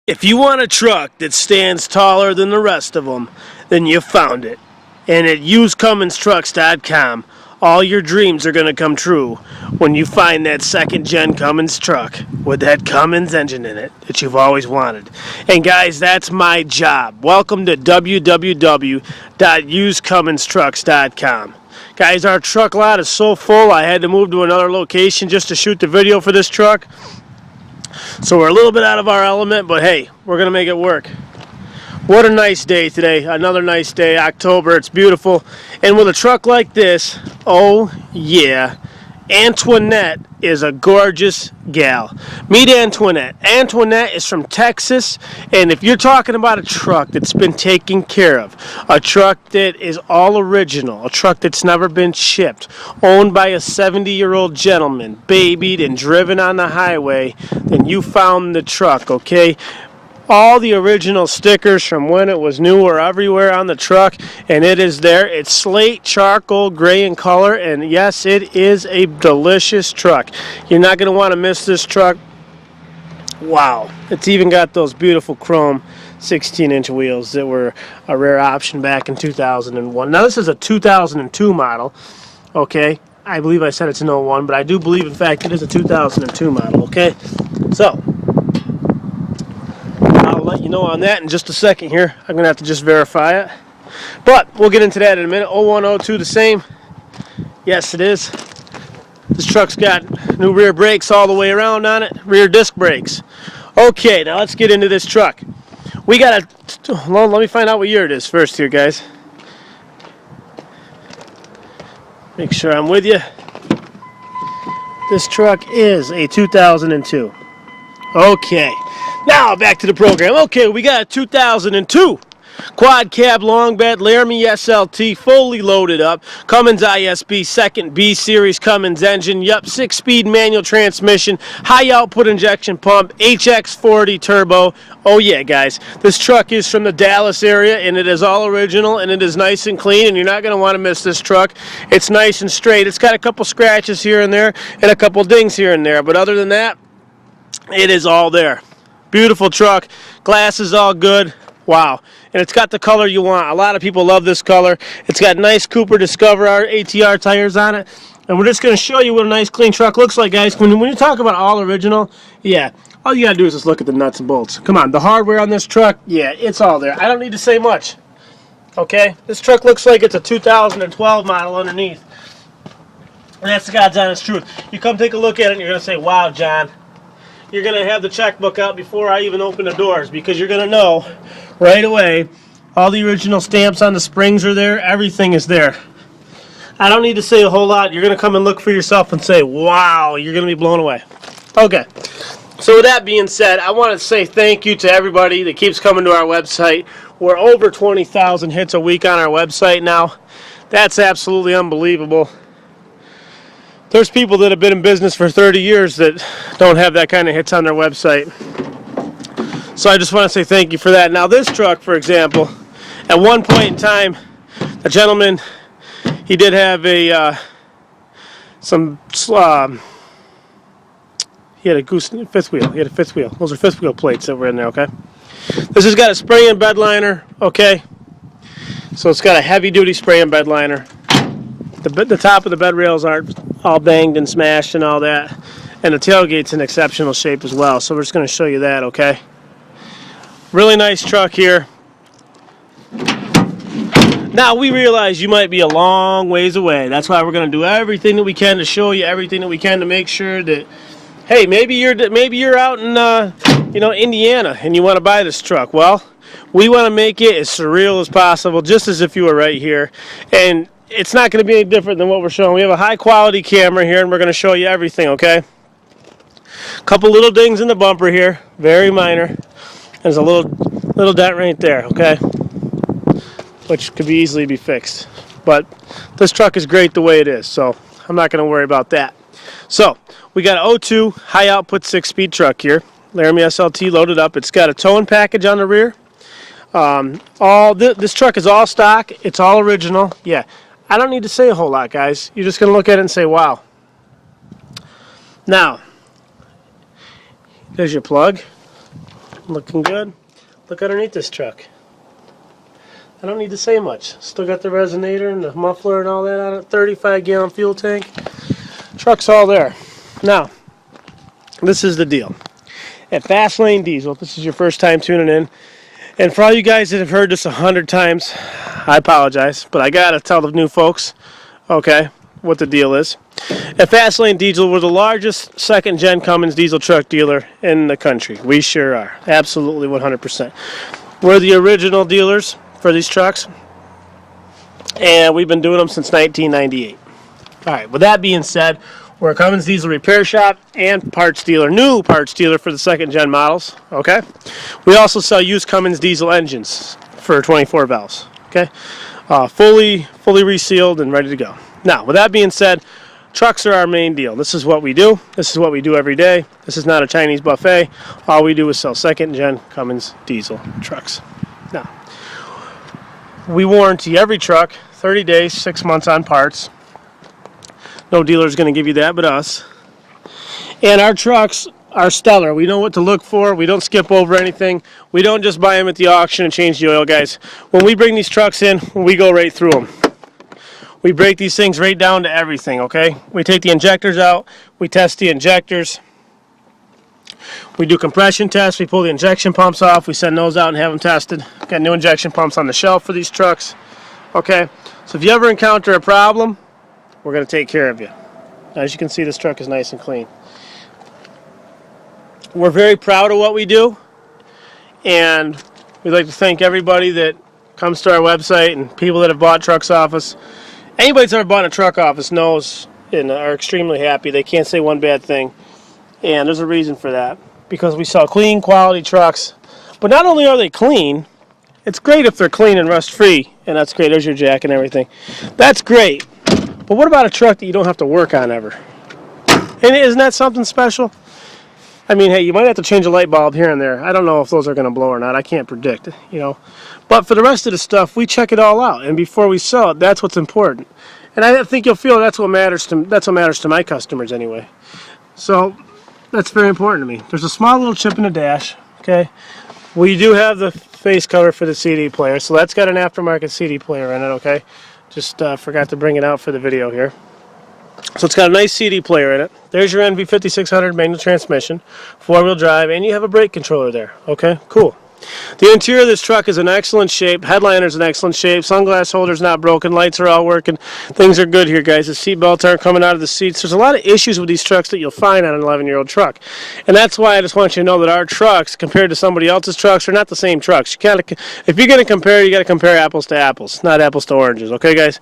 If you want a truck that stands taller than the rest of them, then you found it. And at usedcumminstrucks.com, all your dreams are going to come true when you find that second-gen Cummins truck with that Cummins engine in it that you've always wanted. And guys, that's my job. Welcome to www.usedcumminstrucks.com. Guys, our truck lot is so full, I had to move to another location just to shoot the video for this truck. So we're a little bit out of our element, but hey, we're going to make it work. What a nice day today. Another nice day, October. It's beautiful. And with a truck like this, oh yeah, Antoinette is a gorgeous gal. Meet Antoinette. Antoinette is from Texas, and if you're talking about a truck that's been taken care of, a truck that is all original, a truck that's never been chipped, owned by a 70-year-old gentleman, babied and driven on the highway, then you found the truck, okay? All the original stickers from when it was new are everywhere on the truck, and it is there. It's slate, charcoal, gray in color, and yes, it is a delicious truck. You're not going to want to miss this truck. Wow. It's even got those beautiful chrome 16-inch wheels that were a rare option back in 2001. Now, this is a 2002 model, okay? I believe I said it's an 01, but I do believe, in fact, it is a 2002 model, okay? So I'll let you know on that in just a second here. I'm going to have to just verify it. But we'll get into that in a minute. 0102 the same. Yes, it is. This truck's got new rear brakes all the way around on it. Rear disc brakes. Okay, now let's get into this truck. We got a... Well, let me find out what year it is first here, guys. Make sure I'm with you. This truck is a 2002. Okay. Now back to the program. Okay, we got a 2002 quad cab long bed Laramie SLT, fully loaded up. Cummins ISB second B series Cummins engine. Yup, 6-speed manual transmission, high output injection pump, HX40 turbo. Oh yeah, guys, this truck is from the Dallas area, and it is all original, and it is nice and clean, and you're not going to want to miss this truck. It's nice and straight. It's got a couple scratches here and there, and a couple dings here and there, but other than that, it is all there. Beautiful truck. Glass is all good. Wow. And it's got the color you want. A lot of people love this color. It's got nice Cooper Discover ATR tires on it. And we're just going to show you what a nice clean truck looks like, guys. When you talk about all original, yeah, all you got to do is just look at the nuts and bolts. Come on, the hardware on this truck, yeah, it's all there. I don't need to say much. Okay? This truck looks like it's a 2012 model underneath. And that's the God's honest truth. You come take a look at it and you're going to say, wow, John. You're going to have the checkbook out before I even open the doors, because you're going to know right away all the original stamps on the springs are there. Everything is there. I don't need to say a whole lot. You're going to come and look for yourself and say, wow, you're going to be blown away. Okay. So with that being said, I want to say thank you to everybody that keeps coming to our website. We're over 20,000 hits a week on our website now. That's absolutely unbelievable. There's people that have been in business for 30 years that don't have that kind of hits on their website. So I just want to say thank you for that. Now this truck, for example, at one point in time, the gentleman, he did have he had a fifth wheel. He had a fifth wheel. Those are fifth wheel plates that were in there, okay? This has got a spray and bed liner, okay? So it's got a heavy duty spray and bed liner. The top of the bed rails aren't all banged and smashed and all that. And the tailgate's in exceptional shape as well. So we're just going to show you that, okay? Really nice truck here. Now, we realize you might be a long ways away. That's why we're going to do everything that we can to show you everything that we can to make sure that, hey, maybe you're out in Indiana and you want to buy this truck. Well, we want to make it as surreal as possible, just as if you were right here. And it's not going to be any different than what we're showing. We have a high-quality camera here, and we're going to show you everything, okay? Couple little dings in the bumper here, very minor. There's a little dent right there, okay? Which could easily be fixed. But this truck is great the way it is, so I'm not going to worry about that. So, we got an 02 high-output 6-speed truck here. Laramie SLT loaded up. It's got a towing package on the rear. This truck is all stock. It's all original. Yeah. I don't need to say a whole lot, guys. You're just going to look at it and say, wow. Now, there's your plug. Looking good. Look underneath this truck. I don't need to say much. Still got the resonator and the muffler and all that on it. 35-gallon fuel tank. Truck's all there. Now, this is the deal. At Fastlane Diesel, if this is your first time tuning in, and for all you guys that have heard this 100 times, I apologize, but I gotta tell the new folks, okay, what the deal is. At Fastlane Diesel, we're the largest second-gen Cummins diesel truck dealer in the country. We sure are. Absolutely 100%. We're the original dealers for these trucks, and we've been doing them since 1998. All right, with that being said, we're a Cummins diesel repair shop and parts dealer, new parts dealer for the second-gen models, okay? We also sell used Cummins diesel engines for 24 valves, okay? Fully resealed and ready to go. Now, with that being said, trucks are our main deal. This is what we do. This is what we do every day. This is not a Chinese buffet. All we do is sell second-gen Cummins diesel trucks. Now, we warranty every truck, 30 days, 6 months on parts. No dealer's going to give you that but us. And our trucks are stellar. We know what to look for. We don't skip over anything. We don't just buy them at the auction and change the oil, guys. When we bring these trucks in, we go right through them. We break these things right down to everything, okay? We take the injectors out. We test the injectors. We do compression tests. We pull the injection pumps off. We send those out and have them tested. Got new injection pumps on the shelf for these trucks, okay? So if you ever encounter a problem, we're going to take care of you. As you can see, this truck is nice and clean. We're very proud of what we do, and we'd like to thank everybody that comes to our website and people that have bought trucks off us. Anybody that's ever bought a truck off us knows and are extremely happy. They can't say one bad thing, and there's a reason for that, because we sell clean, quality trucks. But not only are they clean, it's great if they're clean and rust-free, and that's great. There's your jack and everything. That's great. But what about a truck that you don't have to work on ever? And isn't that something special? I mean, hey, you might have to change a light bulb here and there. I don't know if those are going to blow or not. I can't predict, you know. But for the rest of the stuff, we check it all out. And before we sell it, that's what's important. And I think you'll feel that's what matters to my customers anyway. So that's very important to me. There's a small little chip in the dash, okay? We do have the face cover for the CD player, so that's got an aftermarket CD player in it, okay? Just forgot to bring it out for the video here. So it's got a nice CD player in it. There's your NV5600 manual transmission, 4-wheel drive, and you have a brake controller there. Okay, cool. The interior of this truck is in excellent shape. Headliner's in excellent shape. Sunglass holder's not broken. Lights are all working. Things are good here, guys. The seat belts aren't coming out of the seats. There's a lot of issues with these trucks that you'll find on an 11-year-old truck. And that's why I just want you to know that our trucks, compared to somebody else's trucks, are not the same trucks. If you're going to compare, you got to compare apples to apples, not apples to oranges. Okay, guys?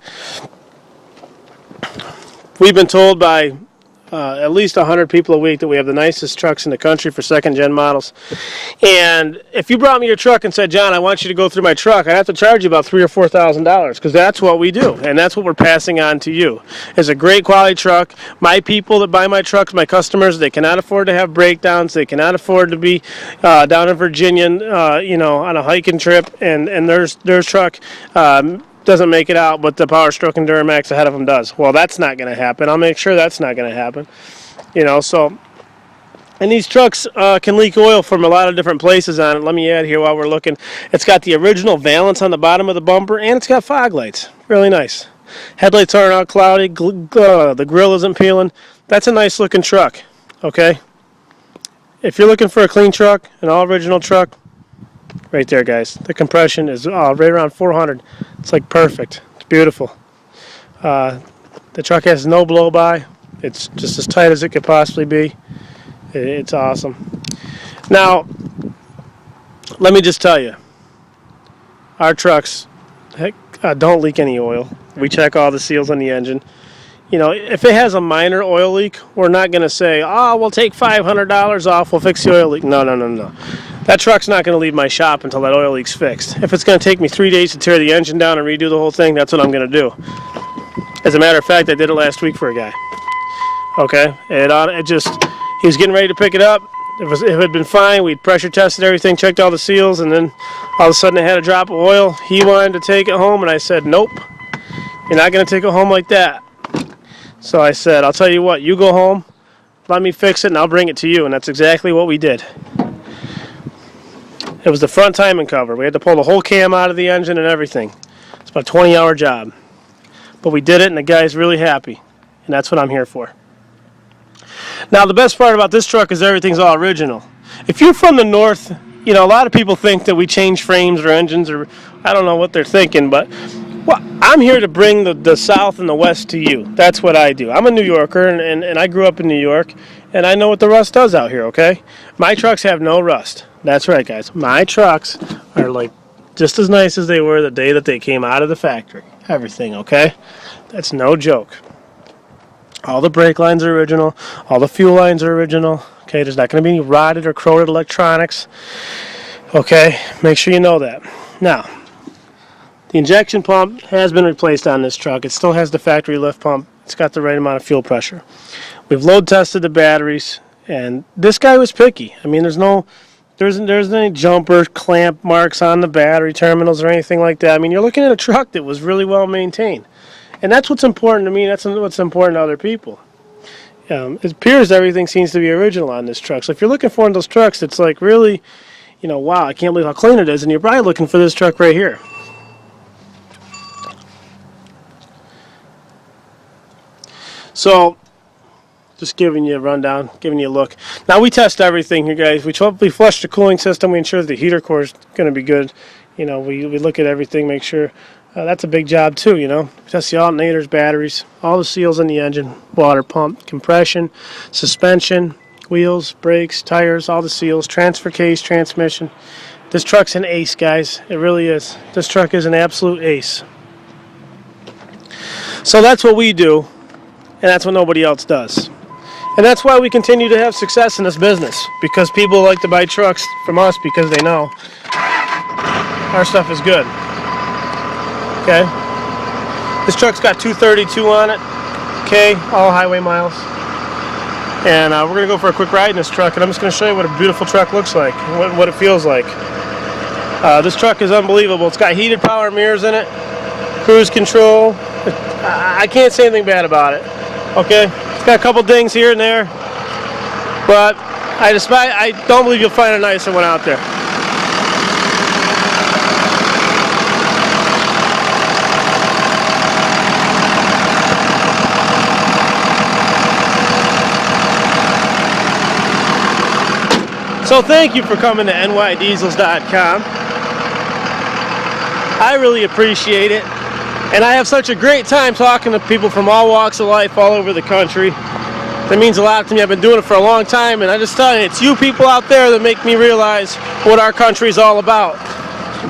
We've been told by at least 100 people a week that we have the nicest trucks in the country for second-gen models. And if you brought me your truck and said, John, I want you to go through my truck, I'd have to charge you about $3,000 or $4,000, because that's what we do, and that's what we're passing on to you. It's a great quality truck. My people that buy my trucks, my customers, they cannot afford to have breakdowns. They cannot afford to be down in Virginia, you know, on a hiking trip, and their truck doesn't make it out, but the Power Stroke and Duramax ahead of them does. Well, that's not going to happen. I'll make sure that's not going to happen. You know, so, and these trucks can leak oil from a lot of different places on it. Let me add here while we're looking. It's got the original valance on the bottom of the bumper, and it's got fog lights. Really nice. Headlights aren't out cloudy. The grill isn't peeling. That's a nice looking truck, okay? If you're looking for a clean truck, an all original truck, right there, guys. The compression is right around 400. It's like perfect. It's beautiful. The truck has no blow-by. It's just as tight as it could possibly be. It's awesome. Now, let me just tell you, our trucks don't leak any oil. We check all the seals on the engine. You know, if it has a minor oil leak, we're not going to say, oh, we'll take $500 off, we'll fix the oil leak. No. That truck's not going to leave my shop until that oil leak's fixed. If it's going to take me 3 days to tear the engine down and redo the whole thing, that's what I'm going to do. As a matter of fact, I did it last week for a guy. Okay? He was getting ready to pick it up. If it had been fine, we'd pressure tested everything, checked all the seals, and then all of a sudden it had a drop of oil. He wanted to take it home, and I said, nope. You're not going to take it home like that. So I said, I'll tell you what, you go home, let me fix it, and I'll bring it to you. And that's exactly what we did. It was the front timing cover. We had to pull the whole cam out of the engine and everything. It's about a 20-hour job. But we did it, and the guy's really happy. And that's what I'm here for. Now, the best part about this truck is everything's all original. If you're from the north, you know, a lot of people think that we change frames or engines, or I don't know what they're thinking, but well, I'm here to bring the south and the west to you. That's what I do. I'm a New Yorker, and I grew up in New York, and I know what the rust does out here, okay? My trucks have no rust. That's right, guys. My trucks are like just as nice as they were the day that they came out of the factory. Everything, okay? That's no joke. All the brake lines are original. All the fuel lines are original. Okay, there's not going to be any rotted or corroded electronics. Okay, make sure you know that. Now, the injection pump has been replaced on this truck. It still has the factory lift pump. It's got the right amount of fuel pressure. We've load tested the batteries, and this guy was picky. I mean, there's any jumper clamp marks on the battery terminals or anything like that. I mean, you're looking at a truck that was really well maintained. And that's what's important to me. That's what's important to other people. It appears everything seems to be original on this truck. So if you're looking for one of those trucks that's like really, you know, wow, I can't believe how clean it is, and you're probably looking for this truck right here. So, just giving you a rundown, giving you a look. Now, we test everything here, guys. We flush the cooling system. We ensure the heater core is going to be good. You know, we look at everything, make sure. That's a big job too, you know. We test the alternators, batteries, all the seals in the engine, water pump, compression, suspension, wheels, brakes, tires, all the seals, transfer case, transmission. This truck's an ace, guys. It really is. This truck is an absolute ace. So that's what we do, and that's what nobody else does. And that's why we continue to have success in this business, because people like to buy trucks from us because they know our stuff is good. Okay, this truck's got 232 on it, okay, all highway miles, and we're going to go for a quick ride in this truck, and I'm just going to show you what a beautiful truck looks like, and what it feels like. This truck is unbelievable. It's got heated power mirrors in it, cruise control. I can't say anything bad about it, okay? It's got a couple dings here and there, but I don't believe you'll find a nicer one out there. So thank you for coming to nydiesels.com. I really appreciate it. And I have such a great time talking to people from all walks of life all over the country. That means a lot to me. I've been doing it for a long time, and I just tell you, it's you people out there that make me realize what our country is all about.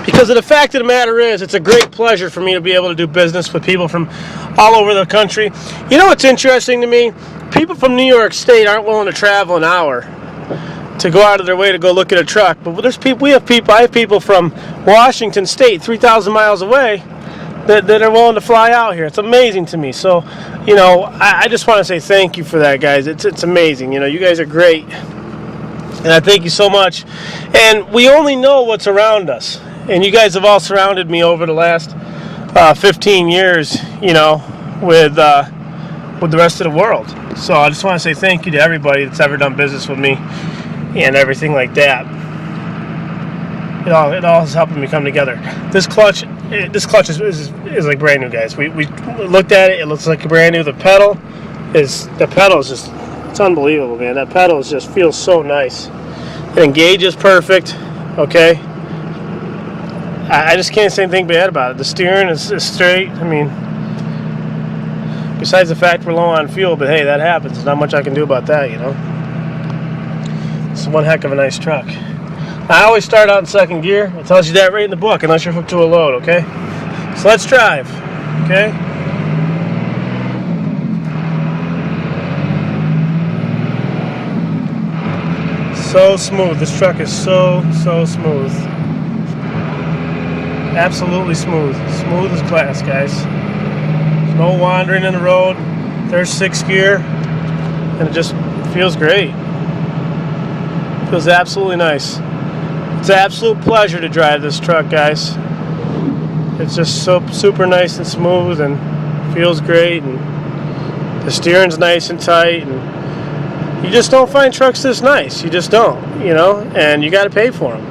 Because the fact of the matter is, it's a great pleasure for me to be able to do business with people from all over the country. You know what's interesting to me? People from New York State aren't willing to travel an hour to go out of their way to go look at a truck. But I have people from Washington State, 3,000 miles away, that are willing to fly out here. It's amazing to me. So, you know, I just want to say thank you for that, guys. It's amazing. You know, you guys are great. And I thank you so much. And we only know what's around us. And you guys have all surrounded me over the last 15 years, you know, with the rest of the world. So I just want to say thank you to everybody that's ever done business with me and everything like that. It all is helping me come together. This clutch is like brand new, guys. We looked at it. It looks like brand new. The pedal is just, it's unbelievable, man. That pedal just feels so nice. It engages perfect. Okay. I just can't say anything bad about it. The steering is straight. I mean, besides the fact we're low on fuel, but hey, that happens. There's not much I can do about that, you know. It's one heck of a nice truck. I always start out in second gear. It tells you that right in the book, unless you're hooked to a load, okay? So let's drive, okay? So smooth. This truck is so smooth. Absolutely smooth. Smooth as glass, guys. There's no wandering in the road. There's 6th gear, and it just feels great. Feels absolutely nice. It's an absolute pleasure to drive this truck, guys. It's just so super nice and smooth and feels great, and the steering's nice and tight, and you just don't find trucks this nice. You just don't, you know, and you got to pay for them.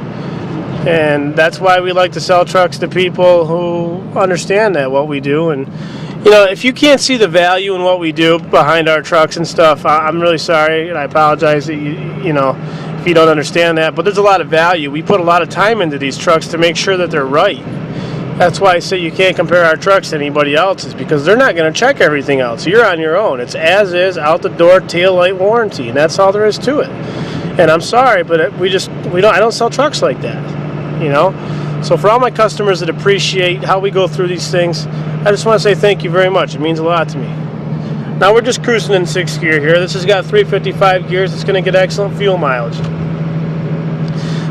And that's why we like to sell trucks to people who understand that, what we do. And you know, if you can't see the value in what we do behind our trucks and stuff, I'm really sorry, and I apologize that you know, if you don't understand that. But there's a lot of value. We put a lot of time into these trucks to make sure that they're right. That's why I say you can't compare our trucks to anybody else's, because they're not going to check everything else. You're on your own. It's as is, out the door, tail light warranty, and that's all there is to it. And I'm sorry, but I don't sell trucks like that, you know. So for all my customers that appreciate how we go through these things, I just want to say thank you very much. It means a lot to me. Now we're just cruising in 6th gear here. This has got 355 gears. It's going to get excellent fuel mileage.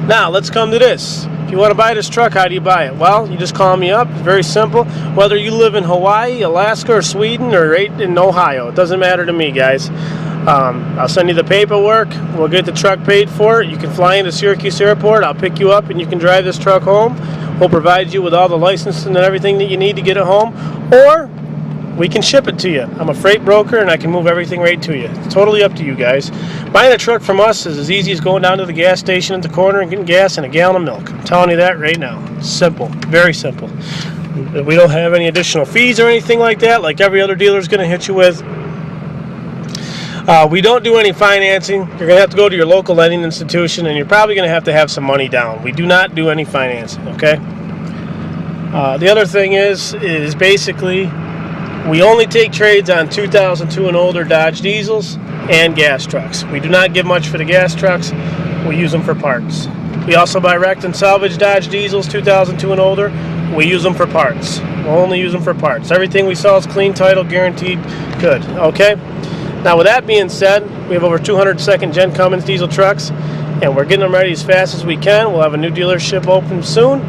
Now let's come to this. If you want to buy this truck, how do you buy it? Well, you just call me up. It's very simple. Whether you live in Hawaii, Alaska, or Sweden, or right in Ohio, it doesn't matter to me, guys. I'll send you the paperwork. We'll get the truck paid for. You can fly into Syracuse Airport. I'll pick you up, and you can drive this truck home. We'll provide you with all the licensing and everything that you need to get it home, or we can ship it to you. I'm a freight broker, and I can move everything right to you. It's totally up to you guys. Buying a truck from us is as easy as going down to the gas station at the corner and getting gas and a gallon of milk. I'm telling you that right now. Simple. Very simple. We don't have any additional fees or anything like that, like every other dealer is going to hit you with. We don't do any financing. You're going to have to go to your local lending institution, and you're probably going to have some money down. We do not do any financing, okay? The other thing is basically we only take trades on 2002 and older Dodge diesels and gas trucks. We do not give much for the gas trucks. We use them for parts. We also buy wrecked and salvaged Dodge diesels 2002 and older. We use them for parts. We'll only use them for parts. Everything we sell is clean title, guaranteed good, okay? Now with that being said, we have over 200 second-gen Cummins diesel trucks, and we're getting them ready as fast as we can. We'll have a new dealership open soon,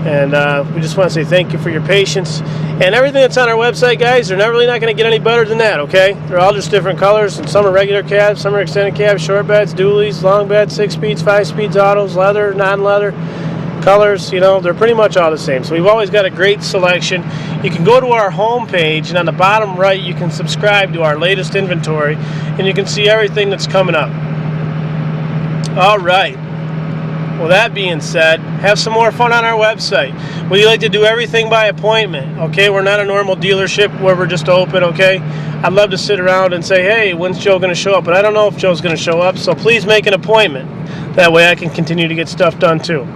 and we just want to say thank you for your patience. And everything that's on our website, guys, they're really not going to get any better than that, okay? They're all just different colors, and some are regular cabs, some are extended cabs, short beds, dualies, long beds, 6 speeds, 5 speeds, autos, leather, non-leather, colors, you know, they're pretty much all the same. So we've always got a great selection. You can go to our home page, and on the bottom right you can subscribe to our latest inventory, and you can see everything that's coming up. All right. Well, that being said, have some more fun on our website. We like to do everything by appointment, okay? We're not a normal dealership where we're just open, okay? I'd love to sit around and say, hey, when's Joe going to show up? But I don't know if Joe's going to show up, so please make an appointment. That way I can continue to get stuff done too.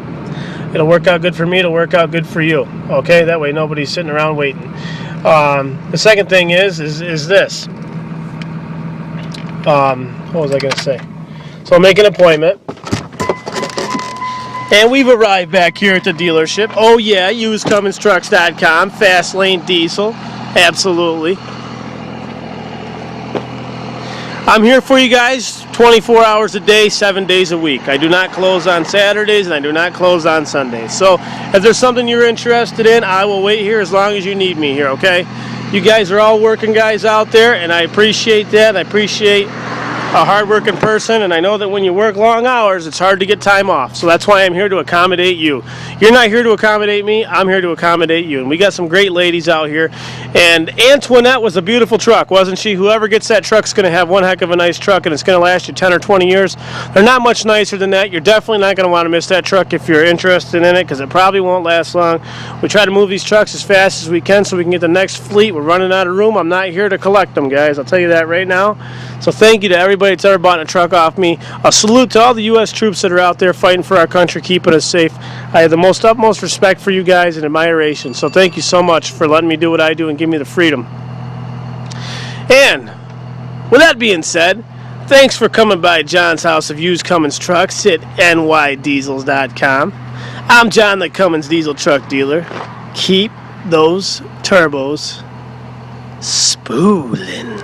It'll work out good for me. It'll work out good for you. Okay, that way nobody's sitting around waiting. The second thing is this. What was I going to say? So make an appointment. And we've arrived back here at the dealership. Oh yeah, use CumminsTrucks.com. Fastlane diesel. Absolutely. I'm here for you guys 24 hours a day, 7 days a week. I do not close on Saturdays, and I do not close on Sundays. So if there's something you're interested in, I will wait here as long as you need me here, okay? You guys are all working guys out there, and I appreciate that. I appreciate a hard-working person, and I know that when you work long hours, it's hard to get time off. So that's why I'm here to accommodate you. You're not here to accommodate me. I'm here to accommodate you. And we got some great ladies out here. And Antoinette was a beautiful truck, wasn't she? Whoever gets that truck's going to have one heck of a nice truck, and it's going to last you 10 or 20 years. They're not much nicer than that. You're definitely not going to want to miss that truck if you're interested in it, because it probably won't last long. We try to move these trucks as fast as we can so we can get the next fleet. We're running out of room. I'm not here to collect them, guys. I'll tell you that right now. So thank you to everybody that's ever bought a truck off me. A salute to all the U.S. troops that are out there fighting for our country, keeping us safe. I have the utmost respect for you guys and admiration. So thank you so much for letting me do what I do and give me the freedom. And with that being said, thanks for coming by John's House of Used Cummins Trucks at nydiesels.com. I'm John, the Cummins Diesel Truck Dealer. Keep those turbos spooling.